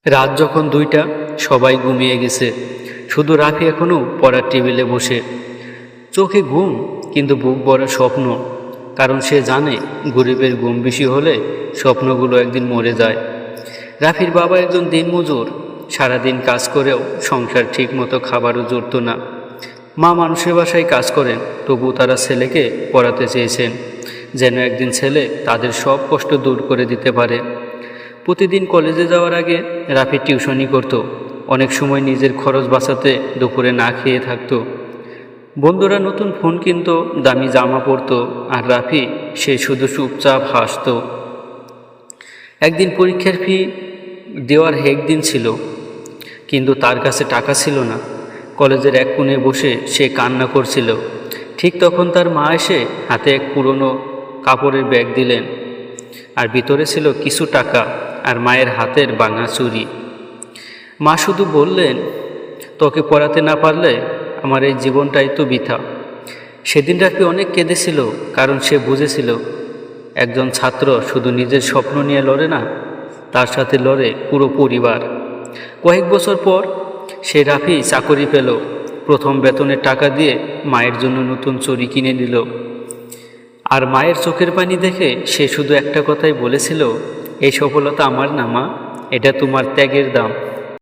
রাত যখন 2টা, সবাই ঘুমিয়ে গেছে। শুধু রাফি এখনো পড়ার টেবিলে বসে। চোখে ঘুম, কিন্তু বুক ভরা স্বপ্ন। কারণ সে জানে গরিবের ঘুম বেশি হলে স্বপ্নগুলো একদিন মরে যায়। রাফির বাবা একজন দিনমজুর। সারাদিন কাজ করেও সংসার ঠিক মতো খাবারও জুটত না। মা মানুষের বাসায় কাজ করেন, তবু তারা ছেলেকে পড়াতে চেয়েছেন, যেন একদিন ছেলে তাদের সব কষ্ট দূর করে দিতে পারে। প্রতিদিন কলেজে যাওয়ার আগে রাফি টিউশনি করত। অনেক সময় নিজের খরচ বাঁচাতে দুপুরে না খেয়ে থাকতো। বন্ধুরা নতুন ফোন কিনত, দামি জামা পরতো, আর রাফি সে শুধু চুপচাপ হাসত। একদিন পরীক্ষার ফি দেওয়ার দিন ছিল, কিন্তু তার কাছে টাকা ছিল না। কলেজের এক কোণে বসে সে কান্না করছিল। ঠিক তখন তার মা এসে হাতে এক পুরনো কাপড়ের ব্যাগ দিলেন, আর ভিতরে ছিল কিছু টাকা আর মায়ের হাতের ভাঙা চুড়ি। মা শুধু বললেন, তোকে পড়াতে না পারলে আমার এই জীবনটাই তো বৃথা। সেদিন রাফি অনেক কেঁদেছিল, কারণ সে বুঝেছিল একজন ছাত্র শুধু নিজের স্বপ্ন নিয়ে লড়ে না, তার সাথে লড়ে পুরো পরিবার। কয়েক বছর পর সে রাফি চাকরি পেল। প্রথম বেতনের টাকা দিয়ে মায়ের জন্য নতুন চুড়ি কিনে নিল। আর মায়ের চোখের পানি দেখে সে শুধু একটা কথাই বলেছিল, এই সফলতা আমার না মা, এটা তোমার ত্যাগের দাম।